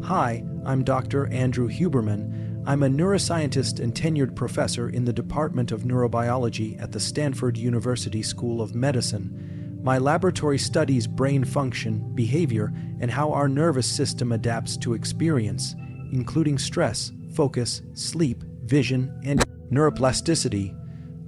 Hi, I'm Dr. Andrew Huberman. I'm a neuroscientist and tenured professor in the Department of Neurobiology at the Stanford University School of Medicine. My laboratory studies brain function, behavior, and how our nervous system adapts to experience, including stress, focus, sleep, vision, and neuroplasticity.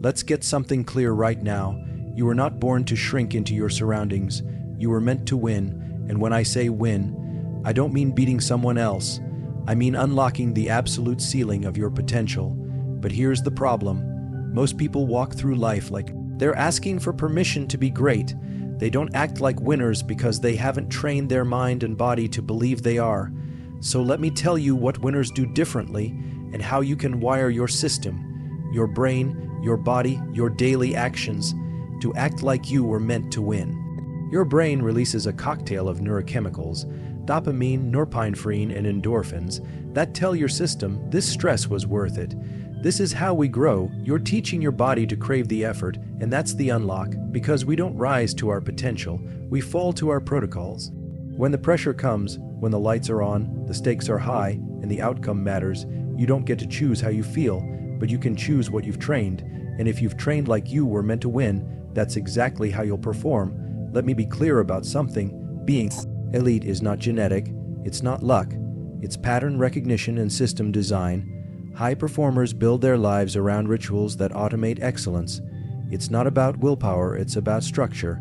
Let's get something clear right now. You were not born to shrink into your surroundings. You were meant to win, and when I say win, I don't mean beating someone else. I mean unlocking the absolute ceiling of your potential. But here's the problem. Most people walk through life like they're asking for permission to be great. They don't act like winners because they haven't trained their mind and body to believe they are. So let me tell you what winners do differently and how you can wire your system, your brain, your body, your daily actions to act like you were meant to win. Your brain releases a cocktail of neurochemicals, dopamine, norepinephrine, and endorphins, that tell your system this stress was worth it. This is how we grow. You're teaching your body to crave the effort, and that's the unlock. Because we don't rise to our potential, we fall to our protocols. When the pressure comes, when the lights are on, the stakes are high, and the outcome matters, you don't get to choose how you feel, but you can choose what you've trained. And if you've trained like you were meant to win, that's exactly how you'll perform. Let me be clear about something. Being elite is not genetic, it's not luck, it's pattern recognition and system design. High performers build their lives around rituals that automate excellence. It's not about willpower, it's about structure.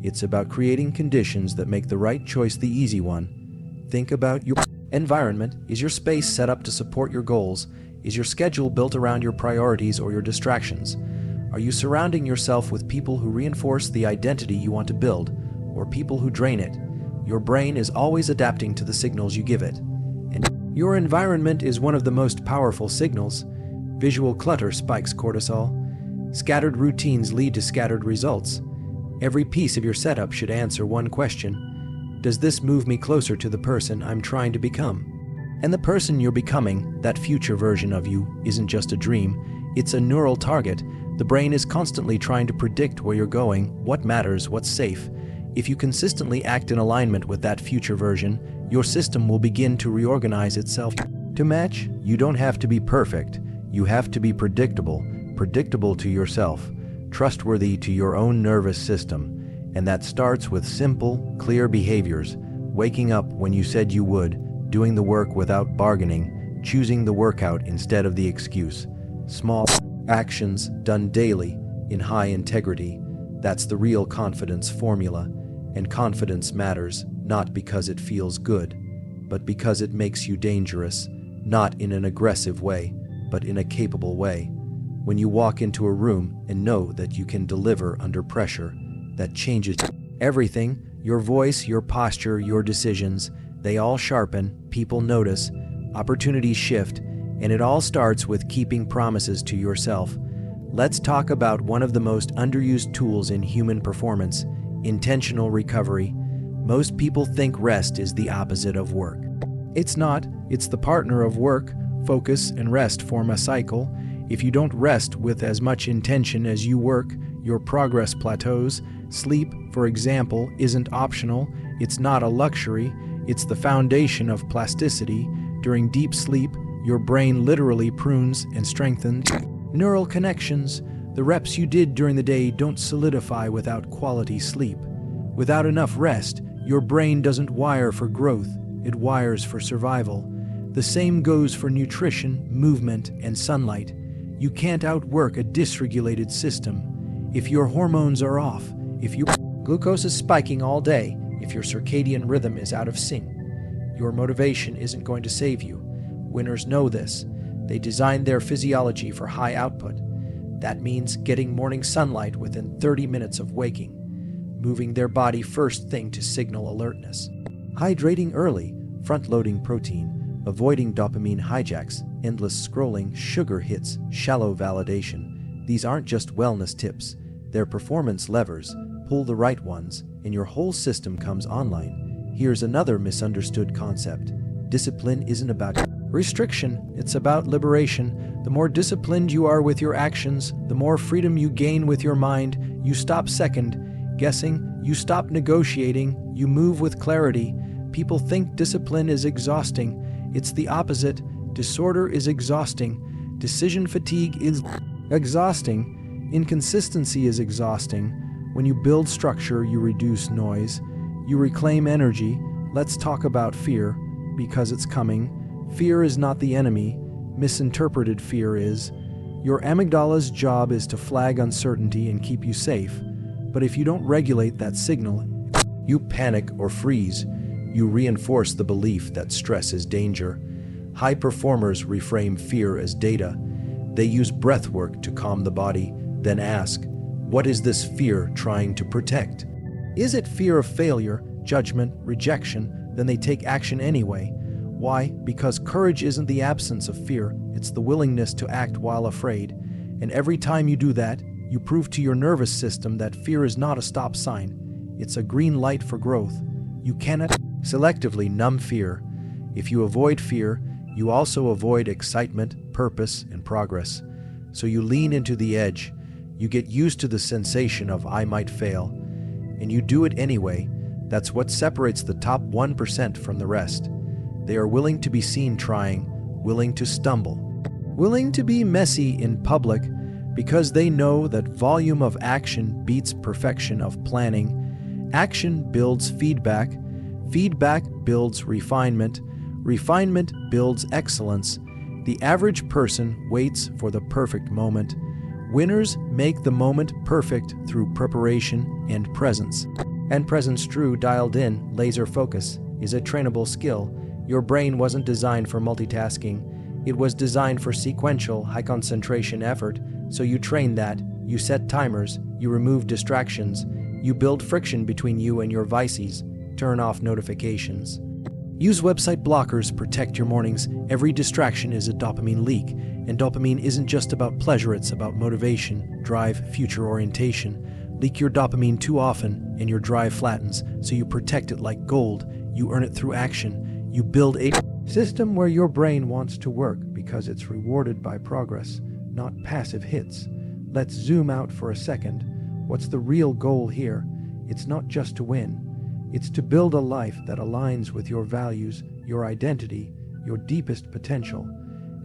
It's about creating conditions that make the right choice the easy one. Think about your environment. Is your space set up to support your goals? Is your schedule built around your priorities or your distractions? Are you surrounding yourself with people who reinforce the identity you want to build, or people who drain it? Your brain is always adapting to the signals you give it. And your environment is one of the most powerful signals. Visual clutter spikes cortisol. Scattered routines lead to scattered results. Every piece of your setup should answer one question. Does this move me closer to the person I'm trying to become? And the person you're becoming, that future version of you, isn't just a dream. It's a neural target. The brain is constantly trying to predict where you're going, what matters, what's safe. If you consistently act in alignment with that future version, your system will begin to reorganize itself. To match, you don't have to be perfect. You have to be predictable to yourself, trustworthy to your own nervous system. And that starts with simple, clear behaviors. Waking up when you said you would, doing the work without bargaining, choosing the workout instead of the excuse. Small actions done daily in high integrity. That's the real confidence formula. And confidence matters not because it feels good, but because it makes you dangerous, not in an aggressive way, but in a capable way. When you walk into a room and know that you can deliver under pressure, that changes everything. Your voice, your posture, your decisions, they all sharpen, people notice, opportunities shift, and it all starts with keeping promises to yourself. Let's talk about one of the most underused tools in human performance: intentional recovery. Most people think rest is the opposite of work. It's not. It's the partner of work. Focus and rest form a cycle. If you don't rest with as much intention as you work, your progress plateaus. Sleep, for example, isn't optional. It's not a luxury. It's the foundation of plasticity. During deep sleep, your brain literally prunes and strengthens neural connections. The reps you did during the day don't solidify without quality sleep. Without enough rest, your brain doesn't wire for growth, it wires for survival. The same goes for nutrition, movement, and sunlight. You can't outwork a dysregulated system. If your hormones are off, if your glucose is spiking all day, if your circadian rhythm is out of sync, your motivation isn't going to save you. Winners know this. They design their physiology for high output. That means getting morning sunlight within 30 minutes of waking, moving their body first thing to signal alertness, hydrating early, front-loading protein, avoiding dopamine hijacks, endless scrolling, sugar hits, shallow validation. These aren't just wellness tips. They're performance levers. Pull the right ones, and your whole system comes online. Here's another misunderstood concept. Discipline isn't about restriction, it's about liberation. The more disciplined you are with your actions, the more freedom you gain with your mind. You stop second guessing, you stop negotiating, you move with clarity. People think discipline is exhausting. It's the opposite. Disorder is exhausting. Decision fatigue is exhausting. Inconsistency is exhausting. When you build structure, you reduce noise. You reclaim energy. Let's talk about fear, because it's coming. Fear is not the enemy. Misinterpreted fear is. Your amygdala's job is to flag uncertainty and keep you safe. But if you don't regulate that signal, you panic or freeze. You reinforce the belief that stress is danger. High performers reframe fear as data. They use breath work to calm the body, then ask, what is this fear trying to protect? Is it fear of failure, judgment, rejection? Then they take action anyway. Why? Because courage isn't the absence of fear, it's the willingness to act while afraid. And every time you do that, you prove to your nervous system that fear is not a stop sign. It's a green light for growth. You cannot selectively numb fear. If you avoid fear, you also avoid excitement, purpose, and progress. So you lean into the edge. You get used to the sensation of I might fail. And you do it anyway. That's what separates the top 1% from the rest. They are willing to be seen trying, willing to stumble, willing to be messy in public, because they know that volume of action beats perfection of planning. Action builds feedback. Feedback builds refinement. Refinement builds excellence. The average person waits for the perfect moment. Winners make the moment perfect through preparation and presence. And presence true, dialed in, laser focus is a trainable skill. Your brain wasn't designed for multitasking. It was designed for sequential, high-concentration effort. So you train that, you set timers, you remove distractions, you build friction between you and your vices, turn off notifications. Use website blockers, protect your mornings. Every distraction is a dopamine leak, and dopamine isn't just about pleasure, it's about motivation, drive, future orientation. Leak your dopamine too often, and your drive flattens, so you protect it like gold. You earn it through action. You build a system where your brain wants to work because it's rewarded by progress, not passive hits. Let's zoom out for a second. What's the real goal here? It's not just to win. It's to build a life that aligns with your values, your identity, your deepest potential.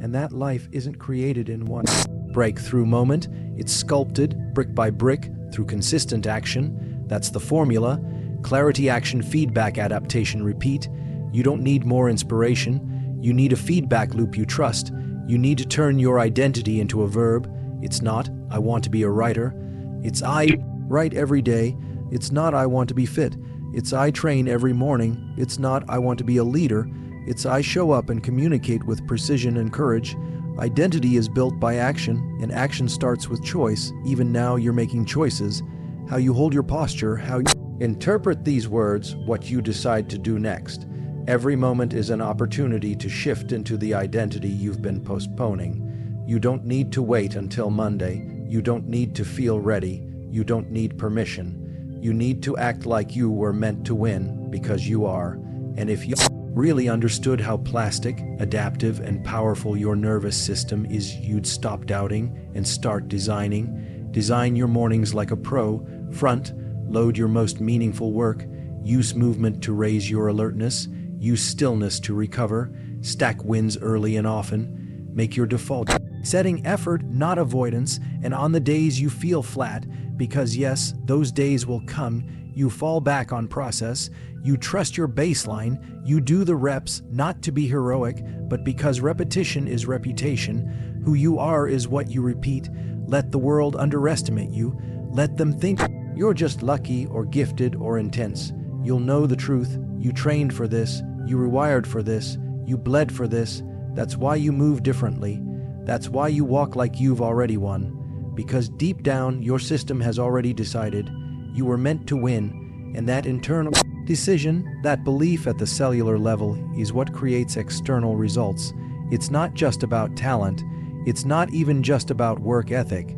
And that life isn't created in one breakthrough moment. It's sculpted brick by brick through consistent action. That's the formula. Clarity, action, feedback, adaptation, repeat. You don't need more inspiration. You need a feedback loop you trust. You need to turn your identity into a verb. It's not, I want to be a writer. It's I write every day. It's not, I want to be fit. It's I train every morning. It's not, I want to be a leader. It's I show up and communicate with precision and courage. Identity is built by action, and action starts with choice. Even now, you're making choices. How you hold your posture, how you interpret these words, what you decide to do next. Every moment is an opportunity to shift into the identity you've been postponing. You don't need to wait until Monday. You don't need to feel ready. You don't need permission. You need to act like you were meant to win, because you are. And if you really understood how plastic, adaptive, and powerful your nervous system is, you'd stop doubting and start designing. Design your mornings like a pro. Front, load your most meaningful work. Use movement to raise your alertness. Use stillness to recover. Stack wins early and often. Make your default setting effort, not avoidance. And on the days you feel flat, because yes, those days will come, you fall back on process. You trust your baseline. You do the reps, not to be heroic, but because repetition is reputation. Who you are is what you repeat. Let the world underestimate you. Let them think you're just lucky or gifted or intense. You'll know the truth. You trained for this. You rewired for this. You bled for this. That's why you move differently. That's why you walk like you've already won. Because deep down, your system has already decided you were meant to win, and that internal decision, that belief at the cellular level, is what creates external results. It's not just about talent. It's not even just about work ethic.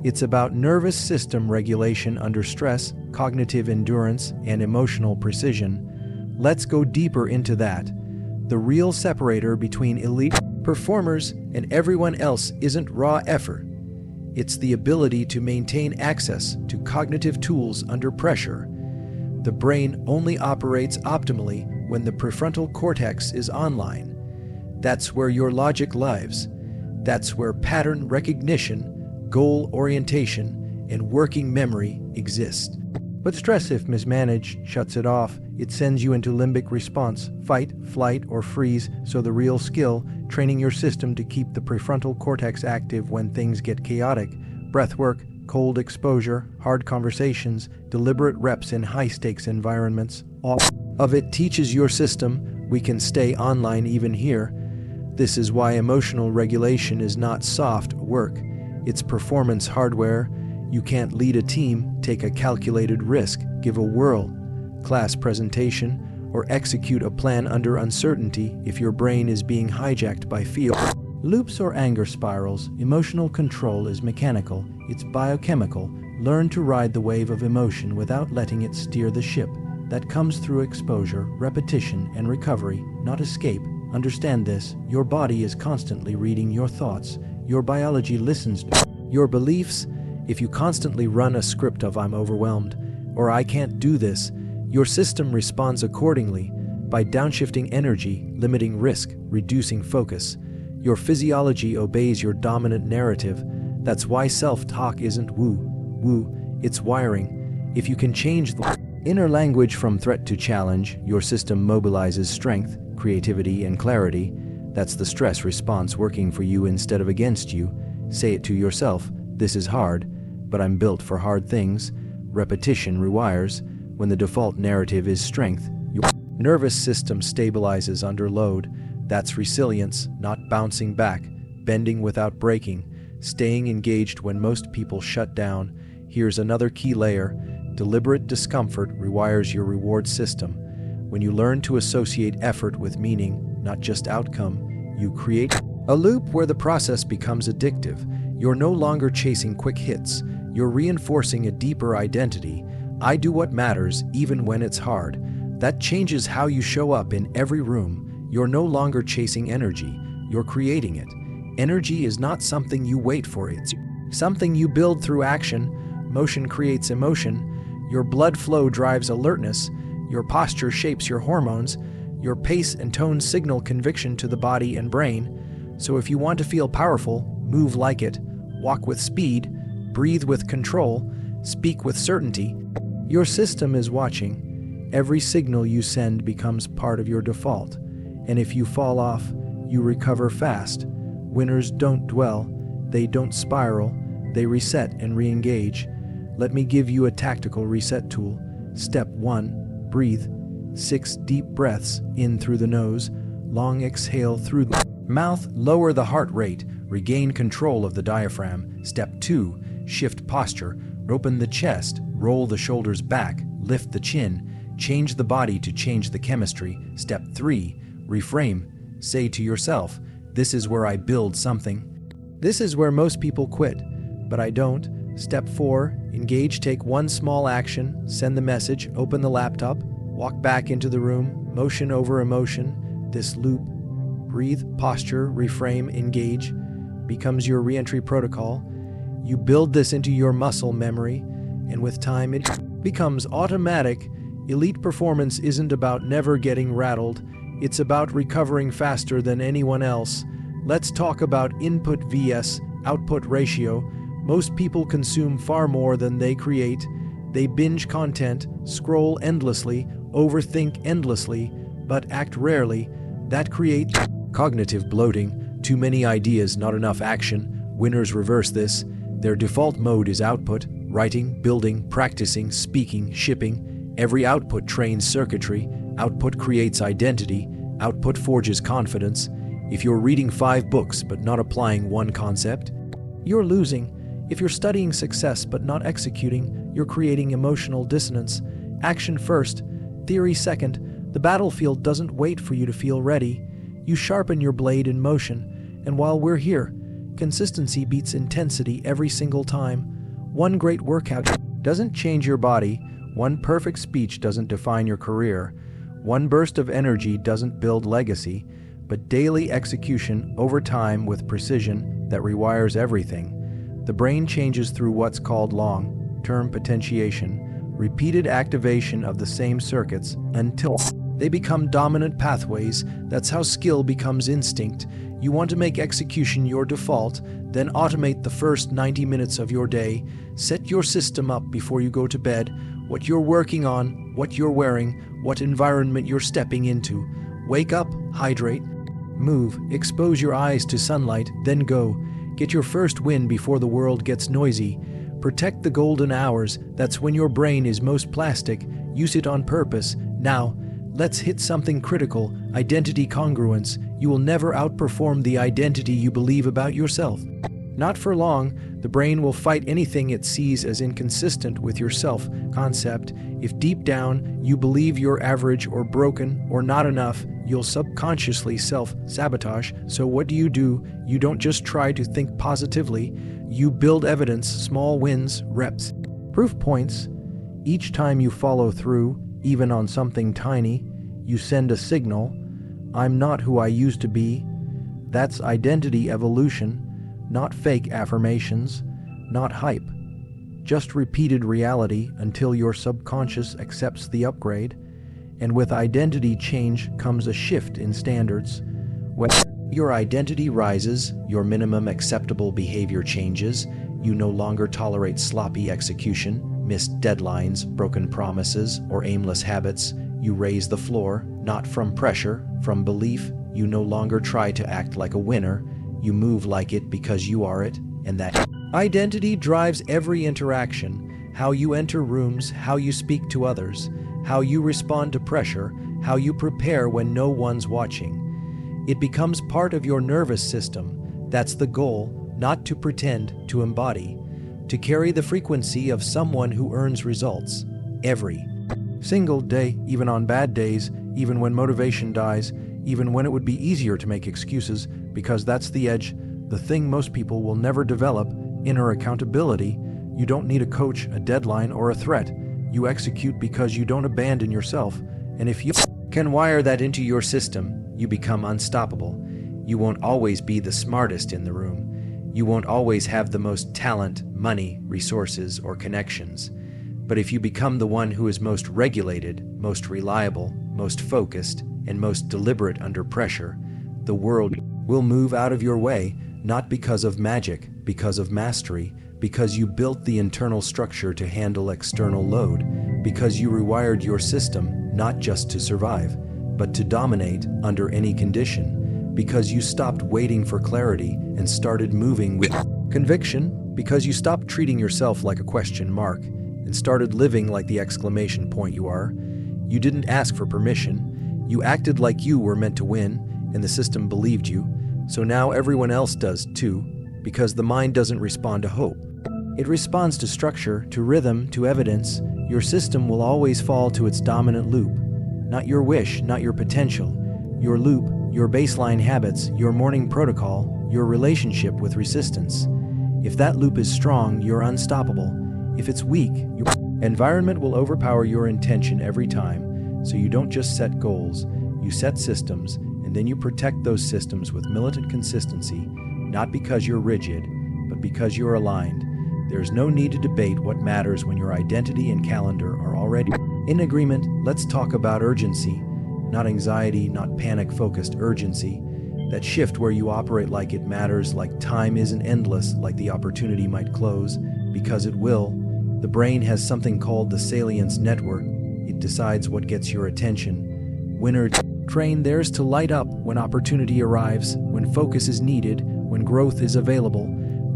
It's about nervous system regulation under stress, cognitive endurance, and emotional precision. Let's go deeper into that. The real separator between elite performers and everyone else isn't raw effort. It's the ability to maintain access to cognitive tools under pressure. The brain only operates optimally when the prefrontal cortex is online. That's where your logic lives. That's where pattern recognition, goal orientation, and working memory exist. But stress, if mismanaged, shuts it off. It sends you into limbic response, fight, flight, or freeze. So the real skill, training your system to keep the prefrontal cortex active when things get chaotic. Breath work, cold exposure, hard conversations, deliberate reps in high-stakes environments. All of it teaches your system we can stay online even here. This is why emotional regulation is not soft work. It's performance hardware. You can't lead a team, take a calculated risk, give a world-class presentation, or execute a plan under uncertainty if your brain is being hijacked by fear. Loops or anger spirals. Emotional control is mechanical. It's biochemical. Learn to ride the wave of emotion without letting it steer the ship. That comes through exposure, repetition, and recovery, not escape. Understand this. Your body is constantly reading your thoughts. Your biology listens to your beliefs. If you constantly run a script of "I'm overwhelmed" or "I can't do this," your system responds accordingly by downshifting energy, limiting risk, reducing focus. Your physiology obeys your dominant narrative. That's why self-talk isn't woo, it's wiring. If you can change the inner language from threat to challenge, your system mobilizes strength, creativity, and clarity. That's the stress response working for you instead of against you. Say it to yourself, "This is hard, but I'm built for hard things." Repetition rewires. When the default narrative is strength, your nervous system stabilizes under load. That's resilience, not bouncing back, bending without breaking, staying engaged when most people shut down. Here's another key layer. Deliberate discomfort rewires your reward system. When you learn to associate effort with meaning, not just outcome, you create a loop where the process becomes addictive. You're no longer chasing quick hits. You're reinforcing a deeper identity. I do what matters, even when it's hard. That changes how you show up in every room. You're no longer chasing energy. You're creating it. Energy is not something you wait for. It's something you build through action. Motion creates emotion. Your blood flow drives alertness. Your posture shapes your hormones. Your pace and tone signal conviction to the body and brain. So if you want to feel powerful, move like it. Walk with speed. Breathe with control. Speak with certainty. Your system is watching. Every signal you send becomes part of your default. And if you fall off, you recover fast. Winners don't dwell. They don't spiral. They reset and re-engage. Let me give you a tactical reset tool. Step 1. Breathe. 6 deep breaths in through the nose. Long exhale through the mouth. Lower the heart rate. Regain control of the diaphragm. Step 2. Shift posture. Open the chest. Roll the shoulders back. Lift the chin. Change the body to change the chemistry. Step 3. Reframe. Say to yourself, "This is where I build something." This is where most people quit, but I don't. Step 4. Engage. Take one small action. Send the message. Open the laptop. Walk back into the room. Motion over emotion. This loop, breathe, posture, reframe, engage, becomes your re-entry protocol. You build this into your muscle memory, and with time it becomes automatic. Elite performance isn't about never getting rattled. It's about recovering faster than anyone else. Let's talk about input vs. output ratio. Most people consume far more than they create. They binge content, scroll endlessly, overthink endlessly, but act rarely. That creates cognitive bloating. Too many ideas, not enough action. Winners reverse this. Their default mode is output: writing, building, practicing, speaking, shipping. Every output trains circuitry. Output creates identity. Output forges confidence. If you're reading 5 books but not applying one concept, you're losing. If you're studying success but not executing, you're creating emotional dissonance. Action first, theory second. The battlefield doesn't wait for you to feel ready. You sharpen your blade in motion. And while we're here, consistency beats intensity every single time. One great workout doesn't change your body. One perfect speech doesn't define your career. One burst of energy doesn't build legacy. But daily execution over time with precision that rewires everything. The brain changes through what's called long-term potentiation, repeated activation of the same circuits until They become dominant pathways. That's how skill becomes instinct. You want to make execution your default, then automate the first 90 minutes of your day. Set your system up before you go to bed, what you're working on, what you're wearing, what environment you're stepping into. Wake up, hydrate, move, expose your eyes to sunlight, then go. Get your first win before the world gets noisy. Protect the golden hours. That's when your brain is most plastic. Use it on purpose. Now, let's hit something critical: identity congruence. You will never outperform the identity you believe about yourself. Not for long. The brain will fight anything it sees as inconsistent with your self-concept. If deep down you believe you're average or broken or not enough, you'll subconsciously self-sabotage. So what do? You don't just try to think positively. You build evidence, small wins, reps, proof points. Each time you follow through, even on something tiny, you send a signal. I'm not who I used to be. That's identity evolution, not fake affirmations, not hype. Just repeated reality until your subconscious accepts the upgrade. And with identity change comes a shift in standards. When your identity rises, your minimum acceptable behavior changes. You no longer tolerate sloppy execution, missed deadlines, broken promises, or aimless habits. You raise the floor, not from pressure, from belief. You no longer try to act like a winner. You move like it because you are it, and that identity drives every interaction. How you enter rooms, how you speak to others, how you respond to pressure, how you prepare when no one's watching. It becomes part of your nervous system. That's the goal, not to pretend, to embody, to carry the frequency of someone who earns results every single day, even on bad days, even when motivation dies, even when it would be easier to make excuses, because that's the edge, the thing most people will never develop, inner accountability. You don't need a coach, a deadline, or a threat. You execute because you don't abandon yourself. And if you can wire that into your system, you become unstoppable. You won't always be the smartest in the room. You won't always have the most talent, money, resources, or connections. But if you become the one who is most regulated, most reliable, most focused, and most deliberate under pressure, the world will move out of your way, not because of magic, because of mastery, because you built the internal structure to handle external load, because you rewired your system not just to survive, but to dominate under any condition, because you stopped waiting for clarity and started moving with conviction, because you stopped treating yourself like a question mark and started living like the exclamation point you are. You didn't ask for permission. You acted like you were meant to win, and the system believed you. So now everyone else does too, because the mind doesn't respond to hope. It responds to structure, to rhythm, to evidence. Your system will always fall to its dominant loop. Not your wish, not your potential. Your loop, your baseline habits, your morning protocol, your relationship with resistance. If that loop is strong, you're unstoppable. If it's weak, your environment will overpower your intention every time. So you don't just set goals, you set systems, and then you protect those systems with militant consistency, not because you're rigid, but because you're aligned. There's no need to debate what matters when your identity and calendar are already in agreement. Let's talk about urgency. Not anxiety, not panic-focused urgency. That shift where you operate like it matters, like time isn't endless, like the opportunity might close, because it will. The brain has something called the salience network. It decides what gets your attention. Winners train theirs to light up when opportunity arrives, when focus is needed, when growth is available.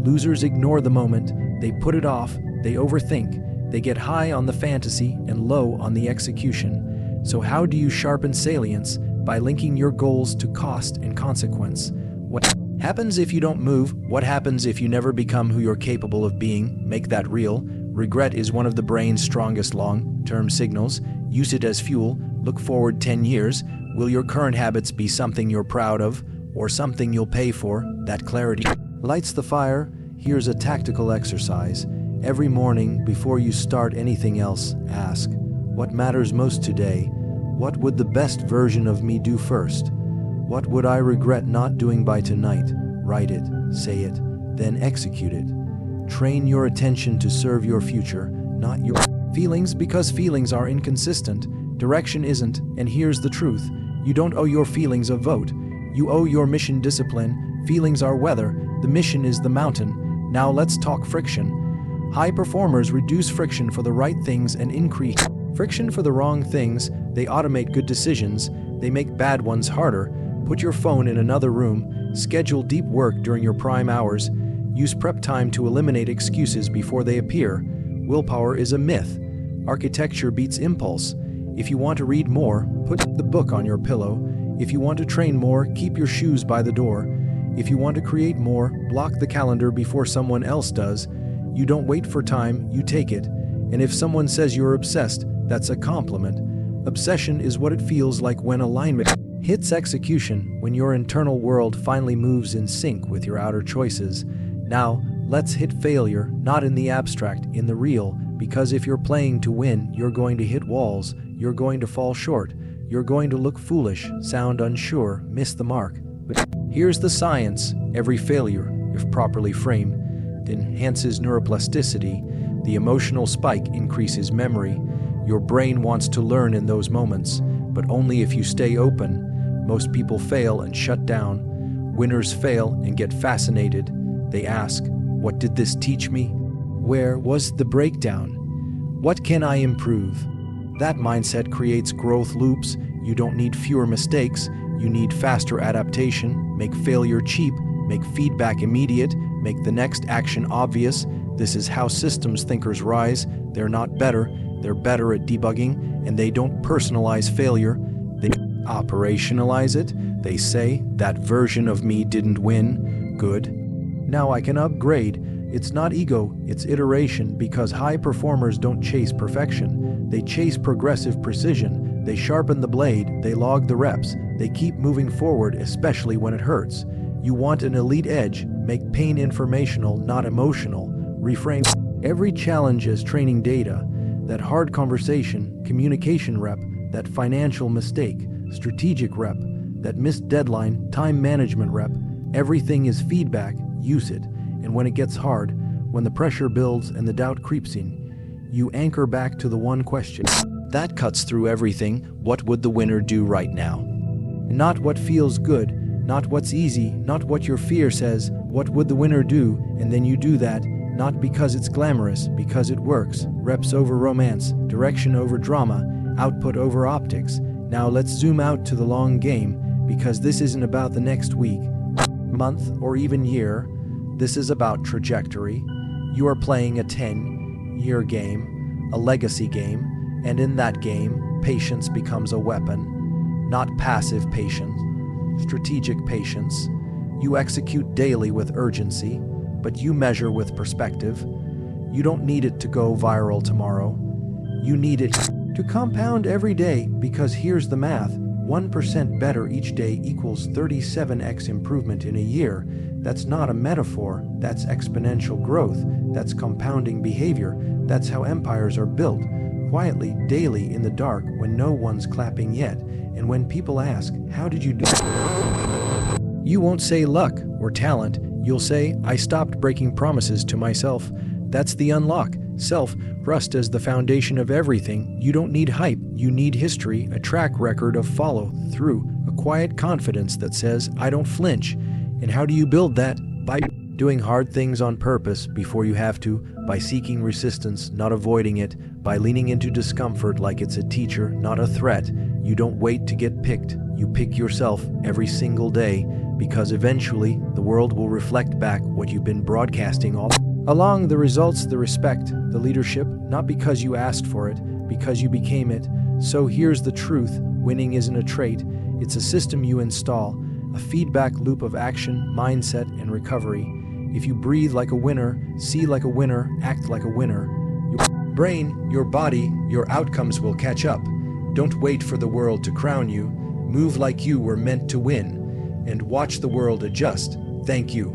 Losers ignore the moment. They put it off. They overthink. They get high on the fantasy and low on the execution. So how do you sharpen salience? By linking your goals to cost and consequence. What happens if you don't move? What happens if you never become who you're capable of being? Make that real. Regret is one of the brain's strongest long-term signals. Use it as fuel. Look forward 10 years. Will your current habits be something you're proud of, or something you'll pay for? That clarity lights the fire. Here's a tactical exercise. Every morning, before you start anything else, ask, what matters most today? What would the best version of me do first? What would I regret not doing by tonight? Write it, say it, then execute it. Train your attention to serve your future, not your feelings, because feelings are inconsistent. Direction isn't, and here's the truth. You don't owe your feelings a vote. You owe your mission discipline. Feelings are weather. The mission is the mountain. Now let's talk friction. High performers reduce friction for the right things and increase friction for the wrong things. They automate good decisions. They make bad ones harder. Put your phone in another room. Schedule deep work during your prime hours. Use prep time to eliminate excuses before they appear. Willpower is a myth. Architecture beats impulse. If you want to read more, put the book on your pillow. If you want to train more, keep your shoes by the door. If you want to create more, block the calendar before someone else does. You don't wait for time, you take it. And if someone says you're obsessed, that's a compliment. Obsession is what it feels like when alignment hits execution, when your internal world finally moves in sync with your outer choices. Now, let's hit failure, not in the abstract, in the real, because if you're playing to win, you're going to hit walls, you're going to fall short, you're going to look foolish, sound unsure, miss the mark. But here's the science. Every failure, if properly framed, enhances neuroplasticity. The emotional spike increases memory. Your brain wants to learn in those moments, but only if you stay open. Most people fail and shut down. Winners fail and get fascinated. They ask, what did this teach me? Where was the breakdown? What can I improve? That mindset creates growth loops. You don't need fewer mistakes. You need faster adaptation. Make failure cheap. Make feedback immediate. Make the next action obvious. This is how systems thinkers rise. They're not better. They're better at debugging, and they don't personalize failure. They operationalize it. They say, that version of me didn't win. Good. Now I can upgrade. It's not ego, it's iteration, because high performers don't chase perfection. They chase progressive precision. They sharpen the blade. They log the reps. They keep moving forward, especially when it hurts. You want an elite edge. Make pain informational, not emotional. Reframe every challenge as training data. That hard conversation, communication rep, that financial mistake, strategic rep, that missed deadline, time management rep. Everything is feedback. Use it. And when it gets hard, when the pressure builds and the doubt creeps in, you anchor back to the one question. That cuts through everything. What would the winner do right now? Not what feels good, not what's easy, not what your fear says. What would the winner do? And then you do that, not because it's glamorous, because it works. Reps over romance, direction over drama, output over optics. Now let's zoom out to the long game, because this isn't about the next week, month, or even year. This is about trajectory. You are playing a 10-year game, a legacy game, and in that game, patience becomes a weapon. Not passive patience, strategic patience. You execute daily with urgency, but you measure with perspective. You don't need it to go viral tomorrow. You need it to compound every day, because here's the math. 1% better each day equals 37x improvement in a year. That's not a metaphor. That's exponential growth. That's compounding behavior. That's how empires are built. Quietly, daily, in the dark, when no one's clapping yet. And when people ask, how did you do it? You won't say luck or talent. You'll say, I stopped breaking promises to myself. That's the unlock. Self-trust as the foundation of everything. You don't need hype. You need history, a track record of follow-through, a quiet confidence that says, I don't flinch. And how do you build that? By doing hard things on purpose before you have to, by seeking resistance, not avoiding it, by leaning into discomfort like it's a teacher, not a threat. You don't wait to get picked. You pick yourself every single day, because eventually the world will reflect back what you've been broadcasting all along. The results, the respect, the leadership, not because you asked for it, because you became it. So here's the truth. Winning isn't a trait. It's a system you install, a feedback loop of action, mindset, and recovery. If you breathe like a winner, see like a winner, act like a winner, your brain, your body, your outcomes will catch up. Don't wait for the world to crown you. Move like you were meant to win, and watch the world adjust. Thank you.